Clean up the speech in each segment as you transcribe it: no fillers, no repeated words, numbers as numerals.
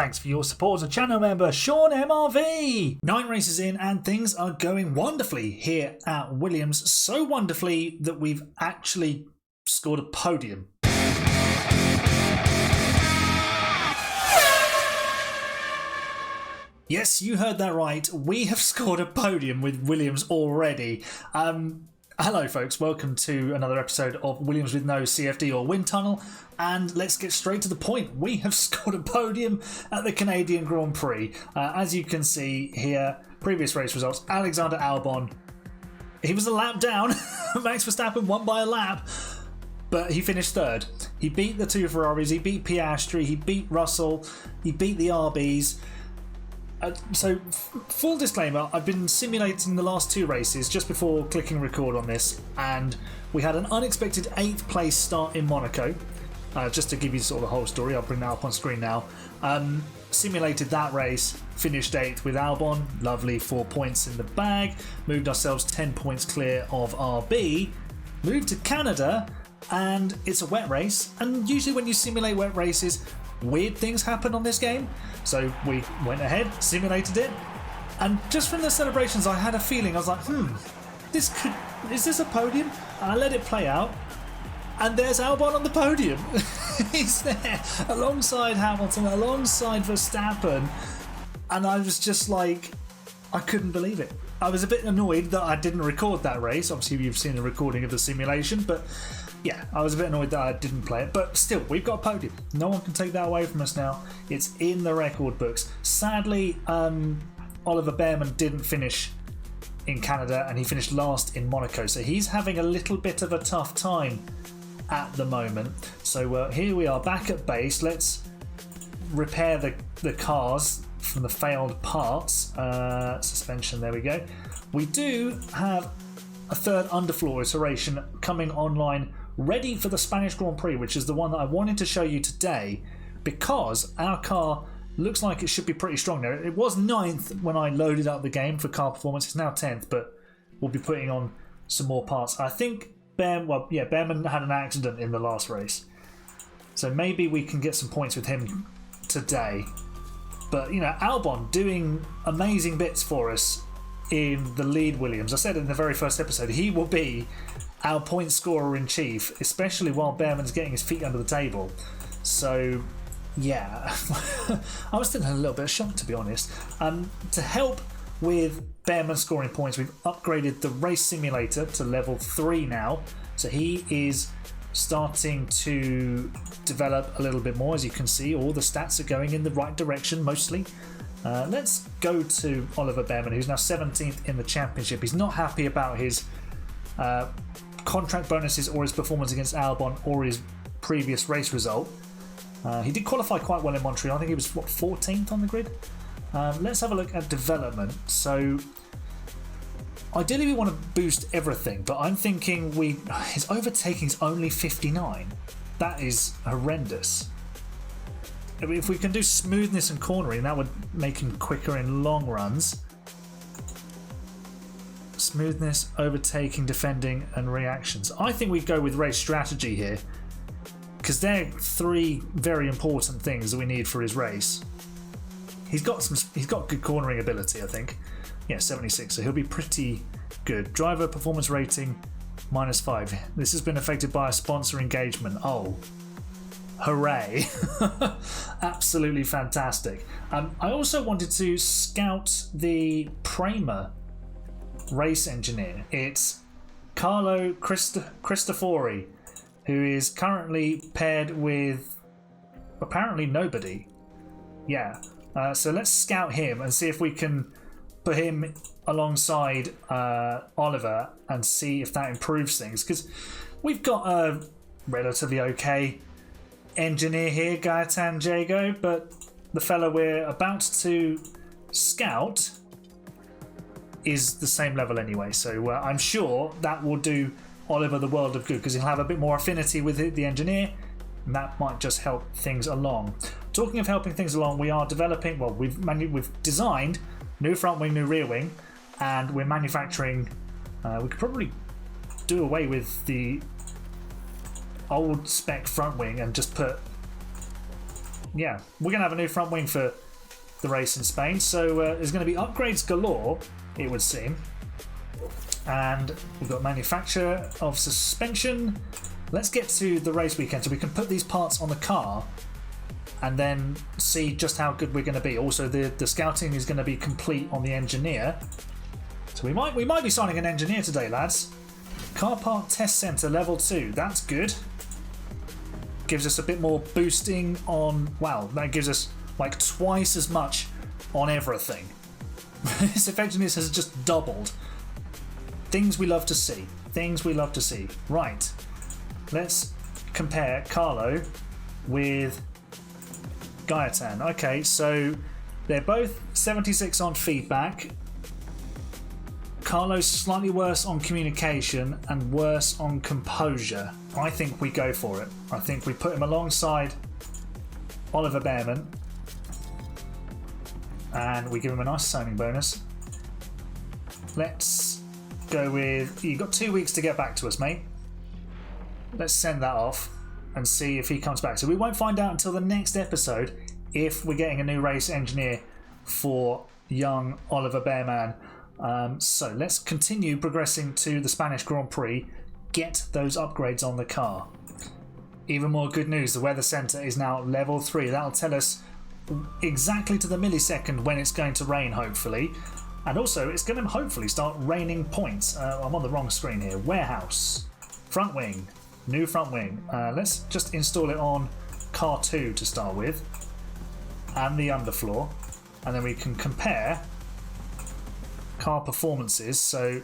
Thanks for your support as a channel member, Sean MRV. 9 races in and things are going wonderfully here at Williams. So wonderfully that we've actually scored a podium. Yes, you heard that right. We have scored a podium with Williams already. Hello folks, welcome to another episode of Williams with no CFD or wind tunnel, and let's get straight to the point. We have scored a podium at the Canadian Grand Prix. As you can see here, previous race results, Alexander Albon, he was a lap down. Max Verstappen won by a lap, but he finished third. He beat the 2 Ferraris, he beat Piastri, he beat Russell, he beat the RBs. So, full disclaimer, I've been simulating the last 2 races just before clicking record on this, and we had an unexpected 8th place start in Monaco. Just to give you sort of the whole story, I'll bring that up on screen now. Simulated that race, finished 8th with Albon, lovely 4 points in the bag, moved ourselves 10 points clear of RB, moved to Canada, and it's a wet race, and usually when you simulate wet races, weird things happen on this game. So we went ahead, simulated it, and just from the celebrations I had a feeling, I was like, is this a podium? And I let it play out, and there's Albon on the podium. He's there alongside Hamilton, alongside Verstappen, and I was just like, I couldn't believe it. I was a bit annoyed that I didn't record that race. Obviously you've seen the recording of the simulation, but yeah, I was a bit annoyed that I didn't play it, but still, we've got a podium. No one can take that away from us now. It's in the record books. Sadly, Oliver Bearman didn't finish in Canada, and he finished last in Monaco, so he's having a little bit of a tough time at the moment. So here we are back at base. Let's repair the cars from the failed parts. Suspension, there we go. We do have a third underfloor iteration coming online, ready for the Spanish Grand Prix, which is the one that I wanted to show you today, because our car looks like it should be pretty strong there. It was 9th when I loaded up the game for car performance. It's now 10th, but we'll be putting on some more parts. I think Bearman had an accident in the last race, so maybe we can get some points with him today. But you know, Albon doing amazing bits for us in the lead Williams. I said in the very first episode, he will be our point scorer in chief, especially while Bearman's getting his feet under the table. So yeah, I was still a little bit shocked, to be honest. To help with Bearman scoring points, we've upgraded the race simulator to level 3 now, so he is starting to develop a little bit more. As you can see, all the stats are going in the right direction mostly. Let's go to Oliver Bearman, who's now 17th in the championship. He's not happy about his contract bonuses or his performance against Albon or his previous race result. He did qualify quite well in Montreal. I think he was 14th on the grid. Let's have a look at development. So ideally we want to boost everything, but I'm thinking his overtaking is only 59. That is horrendous. If we can do smoothness and cornering, that would make him quicker in long runs. Smoothness, overtaking, defending, and reactions. I think we go with race strategy here, because they're 3 very important things that we need for his race. He's got good cornering ability, I think. Yeah, 76, so he'll be pretty good. Driver performance rating -5. This has been affected by a sponsor engagement. Oh, hooray. Absolutely fantastic. I also wanted to scout the Prema race engineer. It's Carlo Cristofori, who is currently paired with apparently nobody. Yeah, so let's scout him and see if we can put him alongside Oliver and see if that improves things, because we've got a relatively okay engineer here, Gaetan Jago, but the fellow we're about to scout is the same level anyway, so I'm sure that will do Oliver the world of good, because he'll have a bit more affinity with the engineer, and that might just help things along. Talking of helping things along, we are developing, well, we've designed new front wing, new rear wing, and we're manufacturing, we could probably do away with the old spec front wing and just put yeah, we're going to have a new front wing for the race in Spain. So there's going to be upgrades galore, it would seem. And we've got manufacture of suspension. Let's get to the race weekend so we can put these parts on the car and then see just how good we're going to be. Also, the scouting is going to be complete on the engineer. So we might be signing an engineer today, lads. Car part test center level 2. That's good. Gives us a bit more boosting on... Wow, that gives us like twice as much on everything. Its effectiveness has just doubled. Things we love to see. Things we love to see. Right. Let's compare Carlo with Gaetan. Okay, so they're both 76 on feedback. Carlo's slightly worse on communication and worse on composure. I think we go for it. I think we put him alongside Oliver Behrman and we give him a nice signing bonus. Let's go with... You've got 2 weeks to get back to us, mate. Let's send that off and see if he comes back. So we won't find out until the next episode if we're getting a new race engineer for young Oliver Behrman. So let's continue progressing to the Spanish Grand Prix. Get those upgrades on the car. Even more good news, the weather centre is now level 3. That'll tell us exactly to the millisecond when it's going to rain, hopefully. And also, it's going to hopefully start raining points. I'm on the wrong screen here. Warehouse. Front wing. New front wing. Let's just install it on car 2 to start with. And the underfloor. And then we can compare car performances. So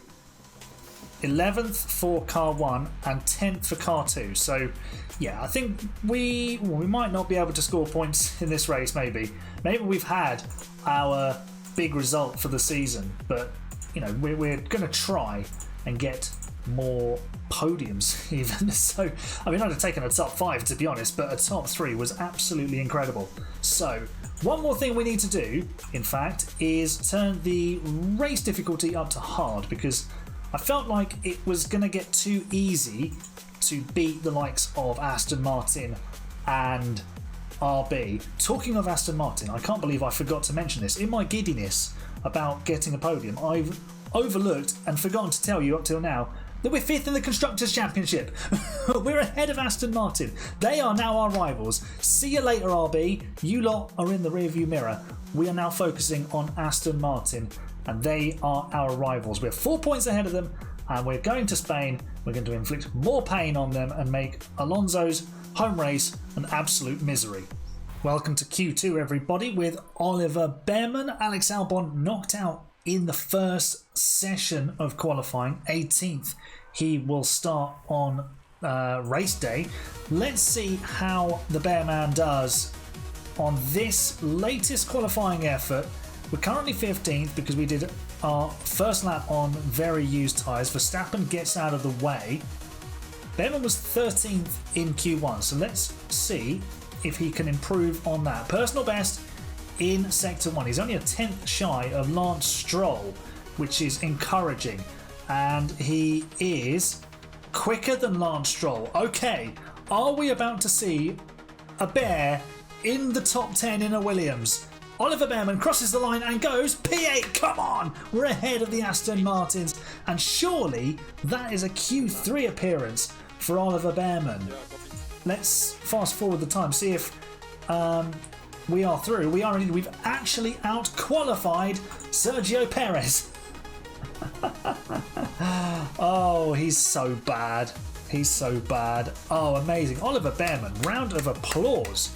11th for car 1 and 10th for car 2. So yeah, I think we might not be able to score points in this race. Maybe we've had our big result for the season, but you know, we're gonna try and get more podiums even. So I mean, I'd have taken a top 5 to be honest, but a top 3 was absolutely incredible. So one more thing we need to do, in fact, is turn the race difficulty up to hard, because I felt like it was going to get too easy to beat the likes of Aston Martin and RB. Talking of Aston Martin, I can't believe I forgot to mention this. In my giddiness about getting a podium, I've overlooked and forgotten to tell you up till now that we're 5th in the Constructors' Championship. We're ahead of Aston Martin. They are now our rivals. See you later, RB. You lot are in the rearview mirror. We are now focusing on Aston Martin, and they are our rivals. We're 4 points ahead of them, and we're going to Spain. We're going to inflict more pain on them and make Alonso's home race an absolute misery. Welcome to Q2, everybody, with Oliver Behrman. Alex Albon knocked out in the first session of qualifying, 18th. He will start on race day. Let's see how the Bearman does on this latest qualifying effort. We're currently 15th because we did our first lap on very used tyres. Verstappen gets out of the way. Behrman was 13th in Q1, so let's see if he can improve on that. Personal best in Sector 1. He's only a 10th shy of Lance Stroll, which is encouraging. And he is quicker than Lance Stroll. Okay, are we about to see a bear in the top 10 in a Williams? Oliver Behrman crosses the line and goes P8. Come on! We're ahead of the Aston Martins. And surely that is a Q3 appearance for Oliver Behrman. Let's fast forward the time, see if we are through. We are indeed. We've actually out-qualified Sergio Perez. Oh, he's so bad. He's so bad. Oh, amazing. Oliver Behrman, round of applause.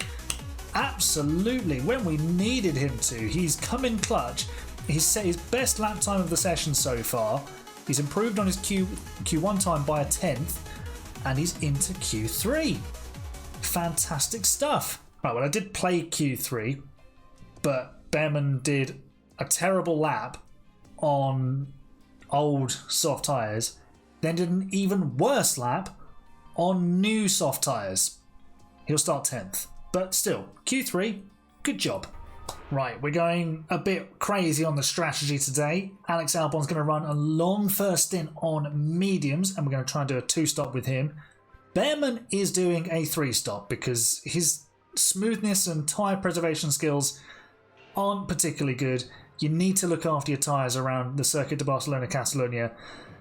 Absolutely. When we needed him to, he's come in clutch. He's set his best lap time of the session so far. He's improved on his Q1 time by a 10th, and he's into Q3. Fantastic stuff. Right, well, I did play Q3, but Behrman did a terrible lap on old soft tyres, then did an even worse lap on new soft tyres. He'll start 10th, but still, Q3, good job. Right, we're going a bit crazy on the strategy today. Alex Albon's going to run a long first stint on mediums, and we're going to try and do a 2-stop with him. Behrman is doing a 3-stop because his smoothness and tyre preservation skills aren't particularly good. You need to look after your tyres around the Circuit de Barcelona-Catalonia.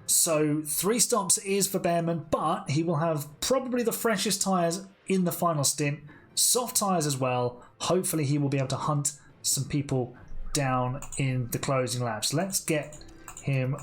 So 3 stops is for Bearman, but he will have probably the freshest tyres in the final stint. Soft tyres as well. Hopefully he will be able to hunt some people down in the closing laps. Let's get him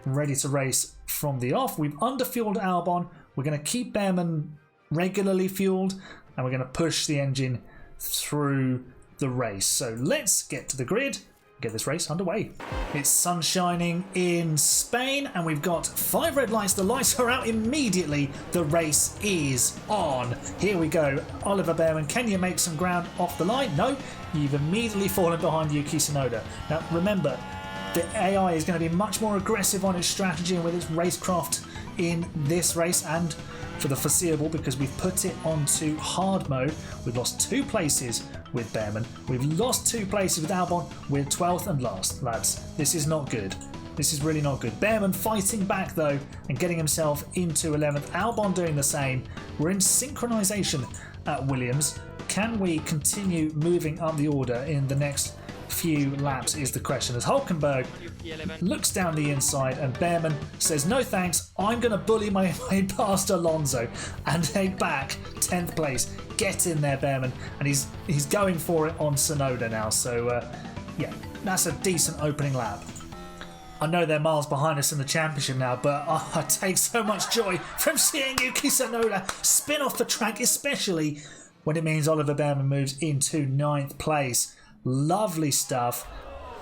ready to race from the off. We've underfueled Albon. We're going to keep Bearman regularly fueled, and we're going to push the engine through the race. So let's get to the grid, get this race underway. It's sun shining in Spain, and we've got 5 red lights. The lights are out immediately. The race is on. Here we go. Oliver Bearman, can you make some ground off the line? No, you've immediately fallen behind Yuki Tsunoda. Now remember, the AI is going to be much more aggressive on its strategy and with its racecraft in this race and for the foreseeable, because we've put it onto hard mode. We've lost 2 places with Bearman. We've lost 2 places with Albon. We're 12th and last, lads. This is not good. This is really not good. Bearman fighting back though and getting himself into 11th. Albon doing the same. We're in synchronisation at Williams. Can we continue moving up the order in the next few laps is the question, as Hulkenberg looks down the inside and Bearman says no thanks, I'm going to bully my way past Alonso and take back 10th place. Get in there, Bearman, and he's going for it on Tsunoda now. So yeah, that's a decent opening lap. I know they're miles behind us in the championship now, but I take so much joy from seeing Yuki Tsunoda spin off the track, especially when it means Oliver Bearman moves into 9th place. Lovely stuff.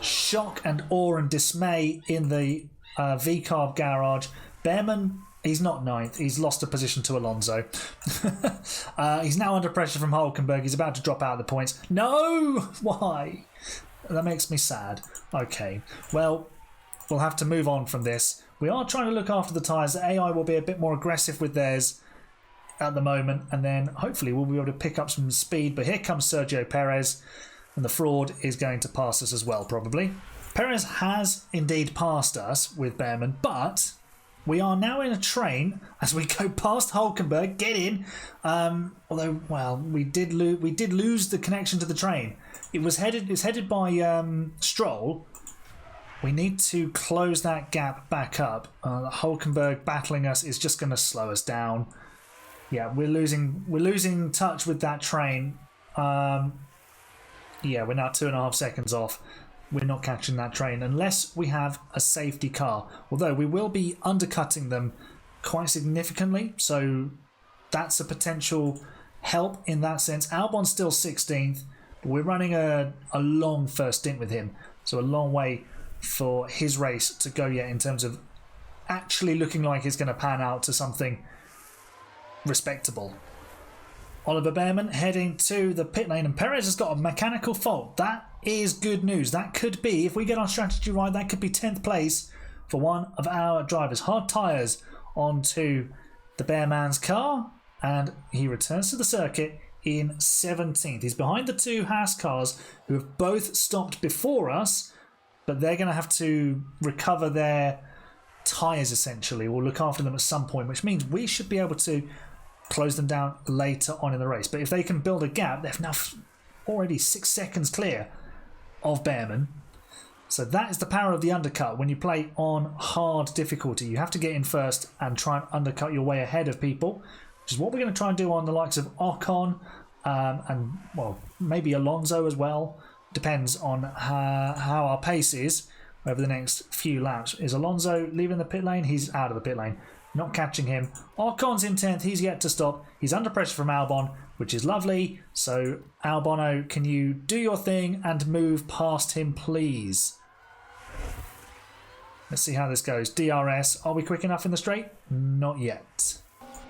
Shock and awe and dismay in the V-Carb garage. Bearman, he's not 9th. He's lost a position to Alonso. He's now under pressure from Hulkenberg. He's about to drop out of the points. No! Why? That makes me sad. Okay, well, we'll have to move on from this. We are trying to look after the tyres. The AI will be a bit more aggressive with theirs at the moment, and then hopefully we'll be able to pick up some speed. But here comes Sergio Perez. And the fraud is going to pass us as well, probably. Perez has indeed passed us with Bearman, but we are now in a train as we go past Hulkenberg. Get in. Although, well, we did lose the connection to the train. It's headed by Stroll. We need to close that gap back up. Hulkenberg battling us is just going to slow us down. Yeah, we're losing touch with that train. Yeah, we're now 2.5 seconds off. We're not catching that train unless we have a safety car. Although we will be undercutting them quite significantly. So that's a potential help in that sense. Albon's still 16th. But we're running a long first stint with him. So a long way for his race to go yet in terms of actually looking like it's going to pan out to something respectable. Oliver Bearman heading to the pit lane, and Perez has got a mechanical fault. That is good news. That could be, if we get our strategy right, that could be 10th place for one of our drivers. Hard tyres onto the Bearman's car, and he returns to the circuit in 17th. He's behind the 2 Haas cars who have both stopped before us, but they're going to have to recover their tyres essentially. We'll look after them at some point, which means we should be able to close them down later on in the race. But if they can build a gap, they're now already 6 seconds clear of Bearman. So that is the power of the undercut. When you play on hard difficulty, you have to get in first and try and undercut your way ahead of people, which is what we're going to try and do on the likes of Ocon and, well, maybe Alonso as well. Depends on how our pace is over the next few laps. Is Alonso leaving the pit lane? He's out of the pit lane. Not catching him. Ocon's in 10th. He's yet to stop. He's under pressure from Albon, which is lovely. So, Albono, can you do your thing and move past him, please? Let's see how this goes. DRS. Are we quick enough in the straight? Not yet.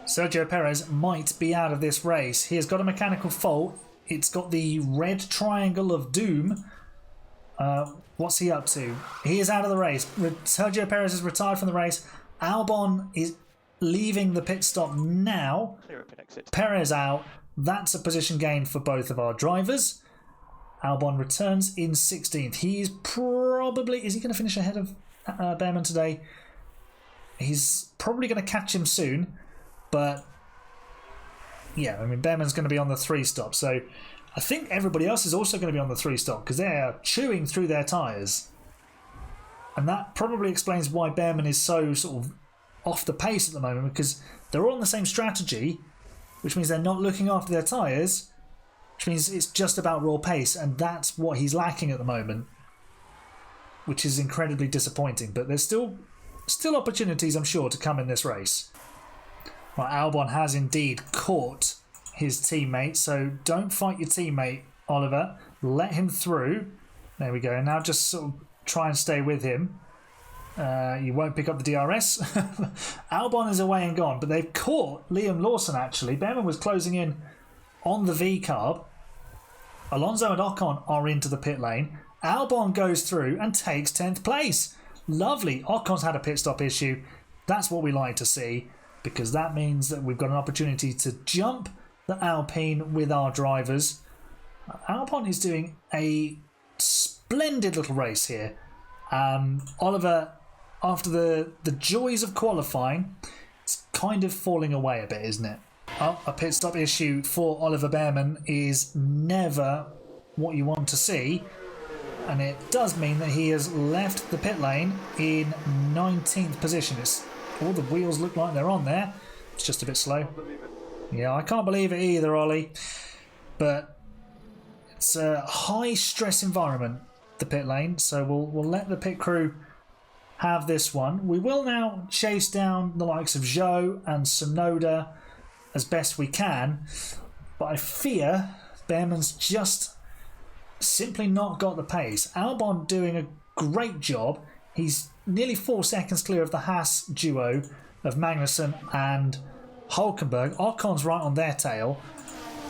Sergio Perez might be out of this race. He has got a mechanical fault. It's got the red triangle of doom. What's he up to? He is out of the race. Sergio Perez is retired from the race. Albon is leaving the pit stop now. Perez out. That's a position gain for both of our drivers. Albon returns in 16th. He's probably... Is he going to finish ahead of Bearman today? He's probably going to catch him soon, but Yeah, I mean, Behrman's going to be on the 3 stop, so I think everybody else is also going to be on the 3 stop because they're chewing through their tyres. And that probably explains why Behrman is so sort of off the pace at the moment, because they're all on the same strategy, which means they're not looking after their tyres, which means it's just about raw pace, and that's what he's lacking at the moment, which is incredibly disappointing. But there's still opportunities, I'm sure, to come in this race. Well, Albon has indeed caught his teammate, so don't fight your teammate, Oliver. Let him through. There we go. Now just sort of try and stay with him. You won't pick up the DRS. Albon is away and gone, but they've caught Liam Lawson, actually. Behrman was closing in on the V-carb. Alonso and Ocon are into the pit lane. Albon goes through and takes 10th place. Lovely. Ocon's had a pit stop issue. That's what we like to see, because that means that we've got an opportunity to jump the Alpine with our drivers. Albon is doing a splendid little race here. Oliver, after the joys of qualifying, it's kind of falling away a bit, isn't it? Oh, a pit stop issue for Oliver Behrman is never what you want to see, and it does mean that he has left the pit lane in 19th position. All the wheels look like they're on there. It's just a bit slow. Yeah, I can't believe it either, Ollie. But it's a high stress environment, the pit lane, so we'll let the pit crew have this one. We will now chase down the likes of Zhou and Tsunoda as best we can, but I fear Behrman's just simply not got the pace. Albon doing a great job. He's nearly 4 seconds clear of the Haas duo of Magnussen and Hülkenberg. Ocon's right on their tail,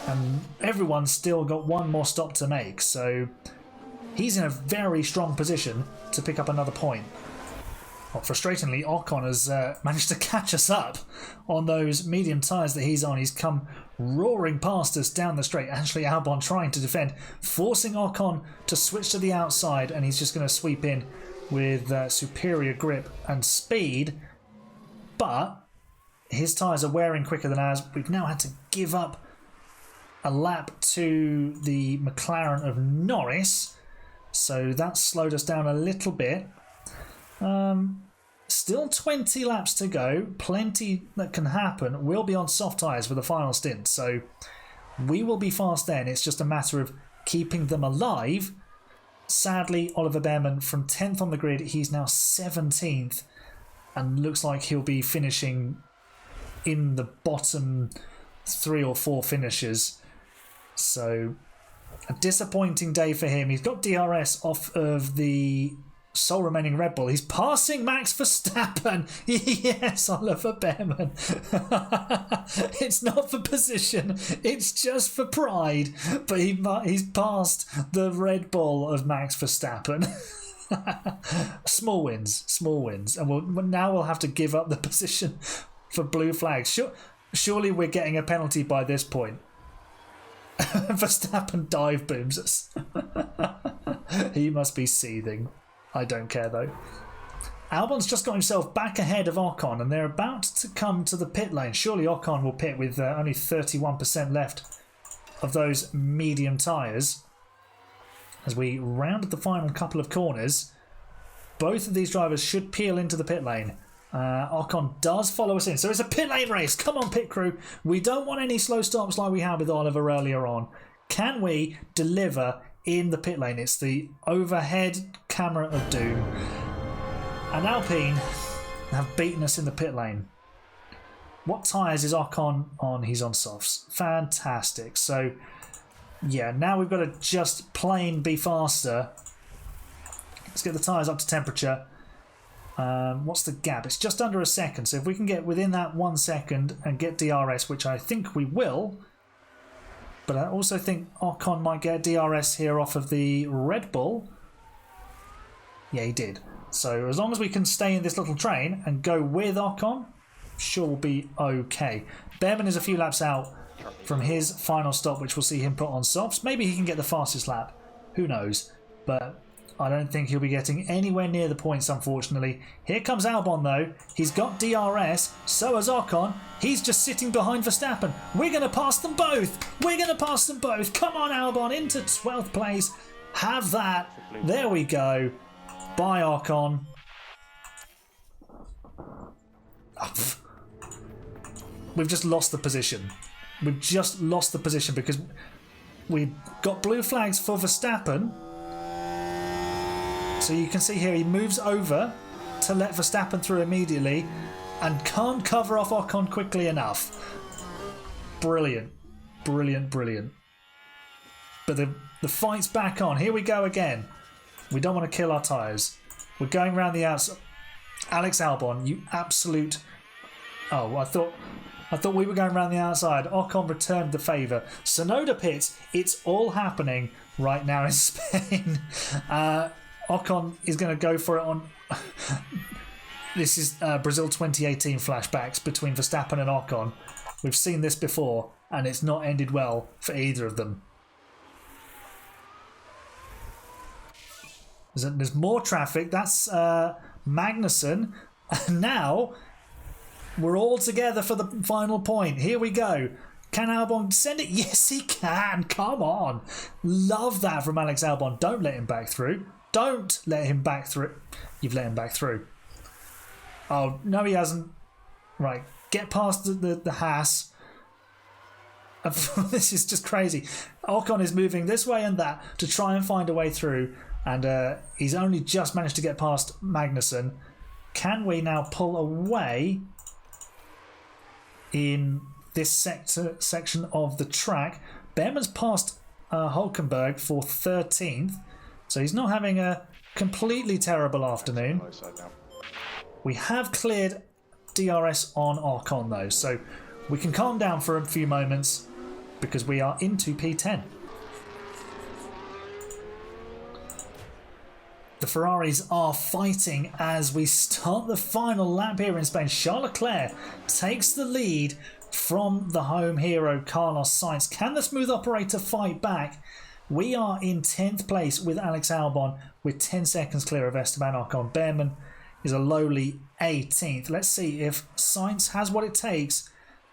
and everyone's still got one more stop to make, so he's in a very strong position to pick up another point. Well, frustratingly, Ocon has managed to catch us up on those medium tyres that he's on. He's come roaring past us down the straight. Actually, Albon trying to defend, forcing Ocon to switch to the outside, and he's just going to sweep in with superior grip and speed. But his tyres are wearing quicker than ours. We've now had to give up a lap to the McLaren of Norris, so that's slowed us down a little bit. Still 20 laps to go, plenty that can happen. We'll be on soft tyres for the final stint, so we will be fast then. It's just a matter of keeping them alive. Sadly, Oliver Behrman from 10th on the grid, he's now 17th, and looks like he'll be finishing in the bottom 3 or 4 finishers. So a disappointing day for him. He's got DRS off of the sole remaining Red Bull. He's passing Max Verstappen. Yes, Oliver Behrman. It's not for position, it's just for pride. But he's passed the Red Bull of Max Verstappen. Small wins. And now we'll have to give up the position for blue flags. Surely we're getting a penalty by this point. Verstappen dive booms us. He must be seething. I don't care though. Albon's just got himself back ahead of Ocon, and they're about to come to the pit lane. Surely Ocon will pit with only 31% left of those medium tyres. As we round the final couple of corners, both of these drivers should peel into the pit lane. Ocon does follow us in, so it's a pit lane race. Come on, pit crew. We don't want any slow stops like we had with Oliver earlier on. Can we deliver in the pit lane? It's the overhead camera of doom. And Alpine have beaten us in the pit lane. What tyres is Ocon on? He's on softs. Fantastic. So, yeah, now we've got to just plain be faster. Let's get the tyres up to temperature. What's the gap? It's just under a second. So if we can get within that 1 second and get DRS, which I think we will, but I also think Ocon might get DRS here off of the Red Bull. Yeah, he did. So as long as we can stay in this little train and go with Ocon, sure we'll be okay. Behrman is a few laps out from his final stop, which will see him put on softs. Maybe he can get the fastest lap. Who knows? But I don't think he'll be getting anywhere near the points, unfortunately. Here comes Albon, though. He's got DRS. So has Ocon. He's just sitting behind Verstappen. We're going to pass them both. We're going to pass them both. Come on, Albon, into 12th place. Have that. There we go. Bye, Ocon. We've just lost the position. We've just lost the position because we've got blue flags for Verstappen. So you can see here he moves over to let Verstappen through immediately and can't cover off Ocon quickly enough. Brilliant. Brilliant, brilliant. But the fight's back on. Here we go again. We don't want to kill our tyres. We're going around the outside. Alex Albon, you absolute... Oh, I thought we were going around the outside. Ocon returned the favour. Sonoda pits. It's all happening right now in Spain. Ocon is going to go for it on... This is Brazil 2018 flashbacks between Verstappen and Ocon. We've seen this before, and it's not ended well for either of them. There's more traffic. That's Magnussen. And now we're all together for the final point. Here we go. Can Albon send it? Yes, he can. Come on. Love that from Alex Albon. Don't let him back through. Don't let him back through. You've let him back through. Oh, no, he hasn't. Right. Get past the Haas. This is just crazy. Ocon is moving this way and that to try and find a way through. And he's only just managed to get past Magnussen. Can we now pull away in this section of the track? Behrman's passed Hulkenberg for 13th. So he's not having a completely terrible afternoon. We have cleared DRS on Ocon though. So we can calm down for a few moments because we are into P10. The Ferraris are fighting as we start the final lap here in Spain. Charles Leclerc takes the lead from the home hero Carlos Sainz. Can the smooth operator fight back? We are in 10th place with Alex Albon with 10 seconds clear of Esteban Ocon. Behrman is a lowly 18th. Let's see if Sainz has what it takes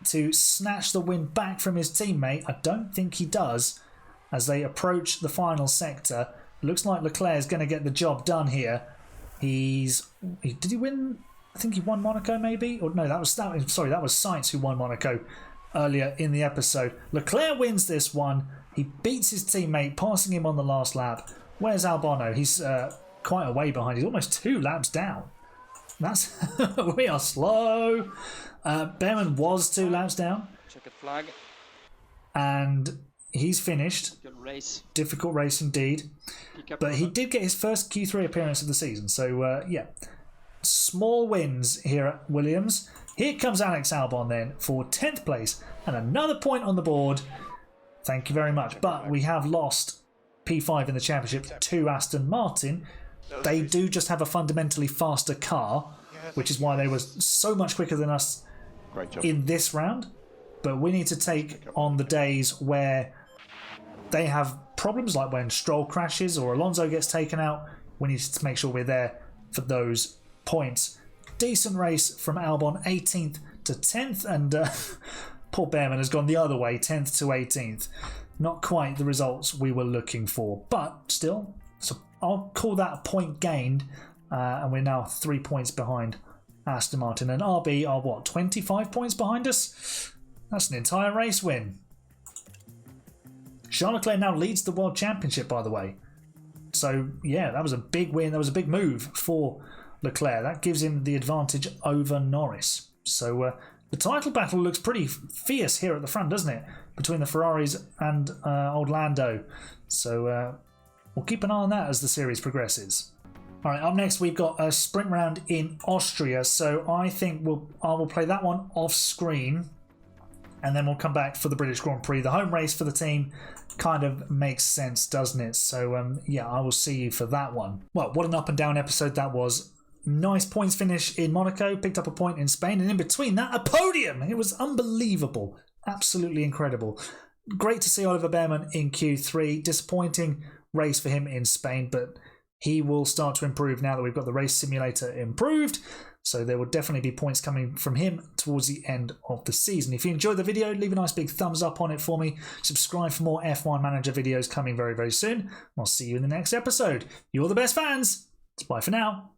to snatch the win back from his teammate. I don't think he does as they approach the final sector. Looks like Leclerc is going to get the job done here. Did he win? I think he won Monaco maybe? Or no, that was Sainz who won Monaco earlier in the episode. Leclerc wins this one. He beats his teammate, passing him on the last lap. Where's Albano? He's quite a way behind. He's almost 2 laps down. That's we are slow. Behrman was 2 laps down. Check a flag. And he's finished. Difficult race indeed. But he did get his first Q3 appearance of the season. So, yeah. Small wins here at Williams. Here comes Alex Albon then for 10th place. And another point on the board. Thank you very much. But we have lost P5 in the championship to Aston Martin. They do just have a fundamentally faster car, which is why they were so much quicker than us in this round. But we need to take on the days where they have problems, like when Stroll crashes or Alonso gets taken out. We need to make sure we're there for those points. Decent race from Albon, 18th to 10th, and poor Behrman has gone the other way, 10th to 18th. Not quite the results we were looking for, but still, so I'll call that a point gained, and we're now 3 points behind Aston Martin, and RB are what, 25 points behind us? That's an entire race win. Charles Leclerc now leads the World Championship, by the way. So, yeah, that was a big win. That was a big move for Leclerc. That gives him the advantage over Norris. So, the title battle looks pretty fierce here at the front, doesn't it? Between the Ferraris and old Lando. So, we'll keep an eye on that as the series progresses. All right, up next we've got a sprint round in Austria. So, I think I will play that one off screen. And then we'll come back for the British Grand Prix. The home race for the team kind of makes sense, doesn't it? So, yeah, I will see you for that one. Well, what an up and down episode that was. Nice points finish in Monaco, picked up a point in Spain, and in between that, a podium! It was unbelievable. Absolutely incredible. Great to see Oliver Behrman in Q3. Disappointing race for him in Spain, but he will start to improve now that we've got the race simulator improved. So there will definitely be points coming from him towards the end of the season. If you enjoyed the video, leave a nice big thumbs up on it for me. Subscribe for more F1 Manager videos coming very, very soon. I'll see you in the next episode. You're the best fans. Bye for now.